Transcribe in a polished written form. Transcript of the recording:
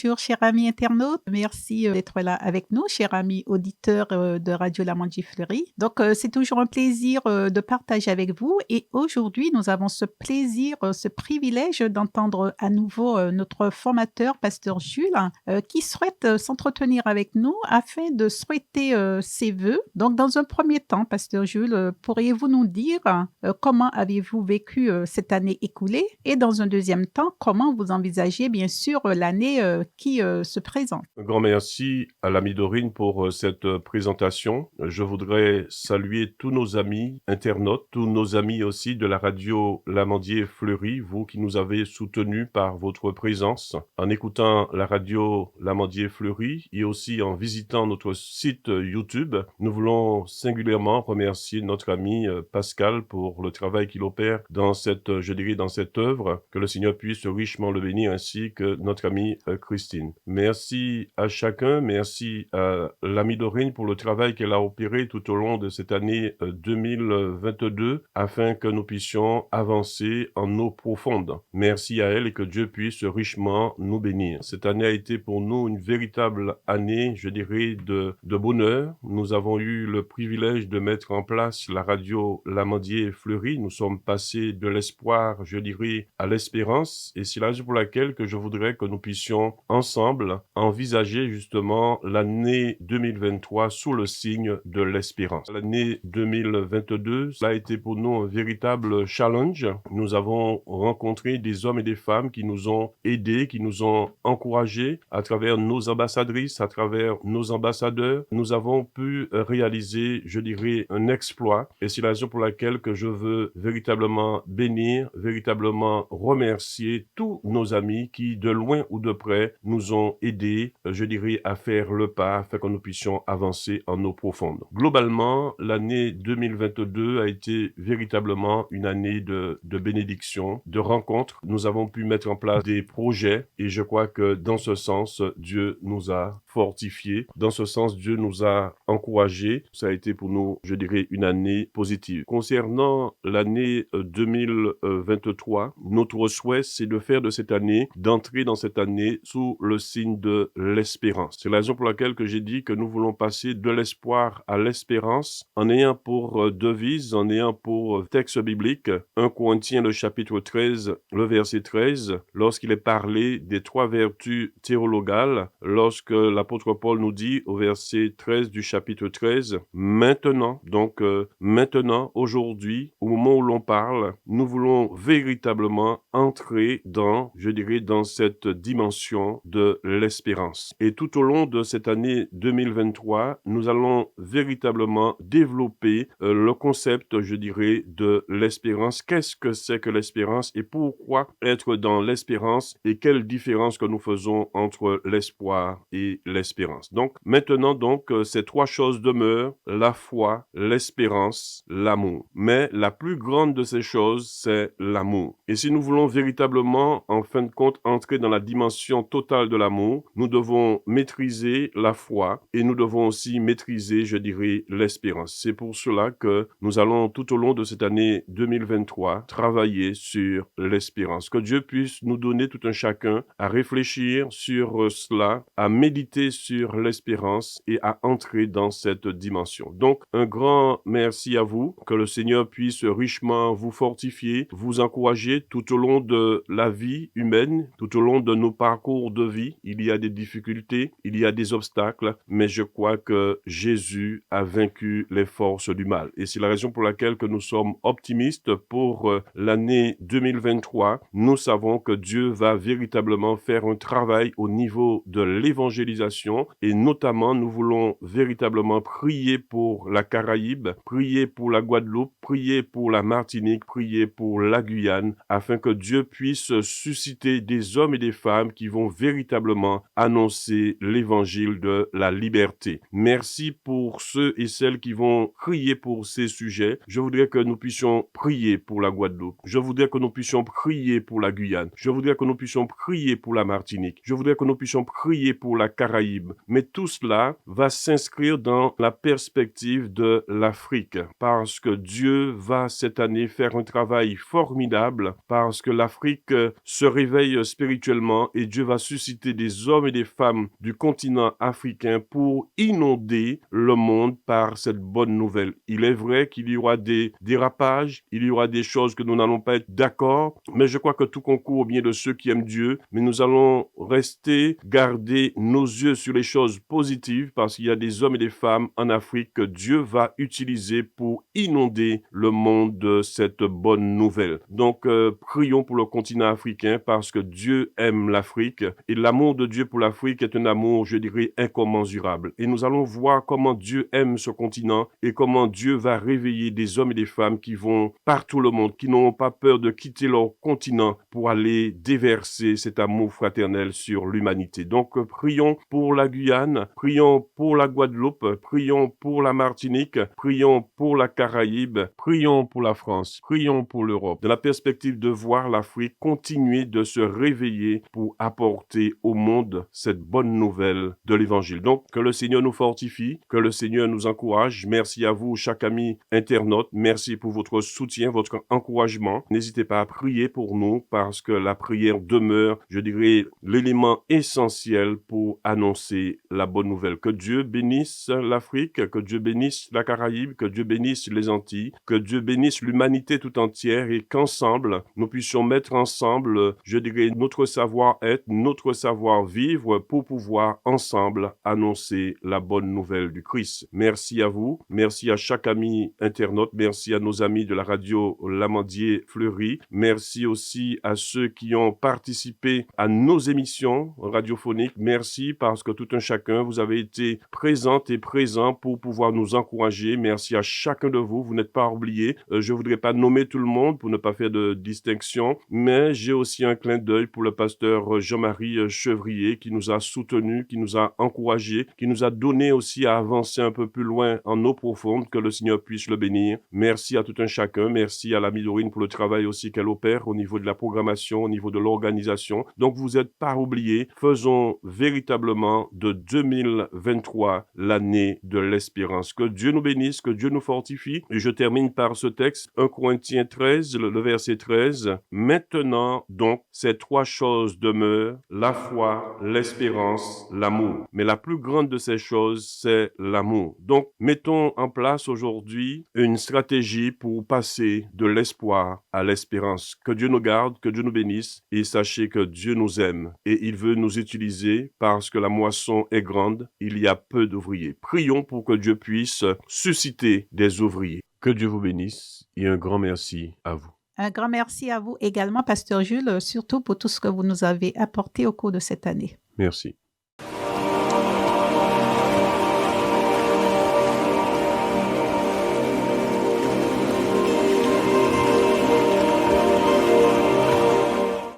bonjour, chers amis internautes. Merci d'être là avec nous, chers amis auditeurs de Radio Lamandie Fleury. Donc, c'est toujours un plaisir de partager avec vous. Et aujourd'hui, nous avons ce plaisir, ce privilège d'entendre à nouveau notre formateur, Pasteur Jules, qui souhaite s'entretenir avec nous afin de souhaiter ses vœux. Donc, dans un premier temps, Pasteur Jules, pourriez-vous nous dire comment avez-vous vécu cette année écoulée? Et dans un deuxième temps, comment vous envisagez, bien sûr, l'année qui se présente? Un grand merci à l'ami Dorine pour cette présentation. Je voudrais saluer tous nos amis internautes, tous nos amis aussi de la radio Lamandier Fleury, vous qui nous avez soutenus par votre présence en écoutant la radio Lamandier Fleury et aussi en visitant notre site YouTube. Nous voulons singulièrement remercier notre ami Pascal pour le travail qu'il opère dans cette, je dirais, dans cette œuvre. Que le Seigneur puisse richement le bénir ainsi que notre amie Christine. Merci à chacun. Merci à l'ami Dorine pour le travail qu'elle a opéré tout au long de cette année 2022 afin que nous puissions avancer en eau profonde. Merci à elle et que Dieu puisse richement nous bénir. Cette année a été pour nous une véritable année, je dirais, de bonheur. Nous avons eu le privilège de mettre en place la radio Lamandier Fleury. Nous sommes passés de l'espoir, je dirais, à l'espérance. Et c'est la raison pour laquelle que je voudrais que nous puissions ensemble envisager justement l'année 2023 sous le signe de l'espérance. L'année 2022, ça a été pour nous un véritable challenge. Nous avons rencontré des hommes et des femmes qui nous ont aidés, qui nous ont encouragés à travers nos ambassadrices, à travers nos ambassadeurs. Nous avons pu réaliser, je dirais, un exploit. Et c'est la raison pour laquelle que je veux véritablement bénir, véritablement remercier tous nos amis qui, de loin ou de près, nous ont aidés, je dirais, à faire le pas afin que nous puissions avancer en eau profonde. Globalement, l'année 2022 a été véritablement une année de bénédiction, de rencontres. Nous avons pu mettre en place des projets et je crois que dans ce sens, Dieu nous a fortifiés. Dans ce sens, Dieu nous a encouragés. Ça a été pour nous, je dirais, une année positive. Concernant l'année 2023, notre souhait, c'est de faire de cette année, d'entrer dans cette année sous le signe de l'espérance. C'est la raison pour laquelle que j'ai dit que nous voulons passer de l'espoir à l'espérance en ayant pour devise, en ayant pour texte biblique 1 Corinthiens le chapitre 13, le verset 13, lorsqu'il est parlé des trois vertus théologales, lorsque l'apôtre Paul nous dit au verset 13 du chapitre 13, maintenant, donc maintenant, aujourd'hui, au moment où l'on parle, nous voulons véritablement entrer dans, je dirais, dans cette dimension de l'espérance. Et tout au long de cette année 2023, nous allons véritablement développer le concept, je dirais, de l'espérance. Qu'est-ce que c'est que l'espérance et pourquoi être dans l'espérance et quelle différence que nous faisons entre l'espoir et l'espérance. Donc, maintenant, ces trois choses demeurent, la foi, l'espérance, l'amour. Mais la plus grande de ces choses, c'est l'amour. Et si nous voulons véritablement, en fin de compte, entrer dans la dimension totale de l'amour, nous devons maîtriser la foi et nous devons aussi maîtriser, je dirais, l'espérance. C'est pour cela que nous allons tout au long de cette année 2023 travailler sur l'espérance. Que Dieu puisse nous donner tout un chacun à réfléchir sur cela, à méditer sur l'espérance et à entrer dans cette dimension. Donc, un grand merci à vous. Que le Seigneur puisse richement vous fortifier, vous encourager tout au long de la vie humaine, tout au long de nos parcours de vie. Il y a des difficultés, il y a des obstacles, mais je crois que Jésus a vaincu les forces du mal. Et c'est la raison pour laquelle que nous sommes optimistes pour l'année 2023. Nous savons que Dieu va véritablement faire un travail au niveau de l'évangélisation et notamment nous voulons véritablement prier pour la Caraïbe, prier pour la Guadeloupe, prier pour la Martinique, prier pour la Guyane afin que Dieu puisse susciter des hommes et des femmes qui vont véritablement annoncer l'évangile de la liberté. Merci pour ceux et celles qui vont prier pour ces sujets. Je voudrais que nous puissions prier pour la Guadeloupe. Je voudrais que nous puissions prier pour la Guyane. Je voudrais que nous puissions prier pour la Martinique. Je voudrais que nous puissions prier pour la Caraïbe. Mais tout cela va s'inscrire dans la perspective de l'Afrique parce que Dieu va cette année faire un travail formidable parce que l'Afrique se réveille spirituellement et Dieu va susciter des hommes et des femmes du continent africain pour inonder le monde par cette bonne nouvelle. Il est vrai qu'il y aura des dérapages, il y aura des choses que nous n'allons pas être d'accord, mais je crois que tout concourt au bien de ceux qui aiment Dieu, mais nous allons rester, garder nos yeux sur les choses positives parce qu'il y a des hommes et des femmes en Afrique que Dieu va utiliser pour inonder le monde de cette bonne nouvelle. Donc, prions pour le continent africain parce que Dieu aime l'Afrique et l'amour de Dieu pour l'Afrique est un amour, je dirais, incommensurable. Et nous allons voir comment Dieu aime ce continent et comment Dieu va réveiller des hommes et des femmes qui vont partout le monde, qui n'auront pas peur de quitter leur continent pour aller déverser cet amour fraternel sur l'humanité. Donc, prions pour la Guyane, prions pour la Guadeloupe, prions pour la Martinique, prions pour la Caraïbe, prions pour la France, prions pour l'Europe, dans la perspective de voir l'Afrique continuer de se réveiller pour apporter au monde cette bonne nouvelle de l'Évangile. Donc, que le Seigneur nous fortifie, que le Seigneur nous encourage. Merci à vous, chaque ami internaute. Merci pour votre soutien, votre encouragement. N'hésitez pas à prier pour nous parce que la prière demeure, je dirais, l'élément essentiel pour annoncer la bonne nouvelle. Que Dieu bénisse l'Afrique, que Dieu bénisse la Caraïbe, que Dieu bénisse les Antilles, que Dieu bénisse l'humanité tout entière et qu'ensemble, nous puissions mettre ensemble, je dirais, notre savoir-être, notre savoir-vivre pour pouvoir ensemble annoncer la bonne nouvelle du Christ. Merci à vous, merci à chaque ami internaute, merci à nos amis de la radio L'Amandier Fleury, merci aussi à ceux qui ont participé à nos émissions radiophoniques. Merci parce que tout un chacun, vous avez été présente et présent pour pouvoir nous encourager. Merci à chacun de vous, vous n'êtes pas oubliés. Je voudrais pas nommer tout le monde pour ne pas faire de distinction, mais j'ai aussi un clin d'œil pour le pasteur Jean-Marie Chevrier qui nous a soutenus, qui nous a encouragés, qui nous a donné aussi à avancer un peu plus loin en eau profonde, que le Seigneur puisse le bénir. Merci à tout un chacun, merci à l'amie Dorine pour le travail aussi qu'elle opère au niveau de la programmation, au niveau de l'organisation. Donc vous n'êtes pas oubliés, faisons véritablement de 2023 l'année de l'espérance. Que Dieu nous bénisse, que Dieu nous fortifie. Et je termine par ce texte, 1 Corinthiens 13, le verset 13. Maintenant, donc, ces trois choses demeurent, la foi, l'espérance, l'amour. Mais la plus grande de ces choses, c'est l'amour. Donc, mettons en place aujourd'hui une stratégie pour passer de l'espoir à l'espérance. Que Dieu nous garde, que Dieu nous bénisse et sachez que Dieu nous aime et il veut nous utiliser parce que la moisson est grande, il y a peu d'ouvriers. Prions pour que Dieu puisse susciter des ouvriers. Que Dieu vous bénisse et un grand merci à vous. Un grand merci à vous également, Pasteur Jules, surtout pour tout ce que vous nous avez apporté au cours de cette année. Merci.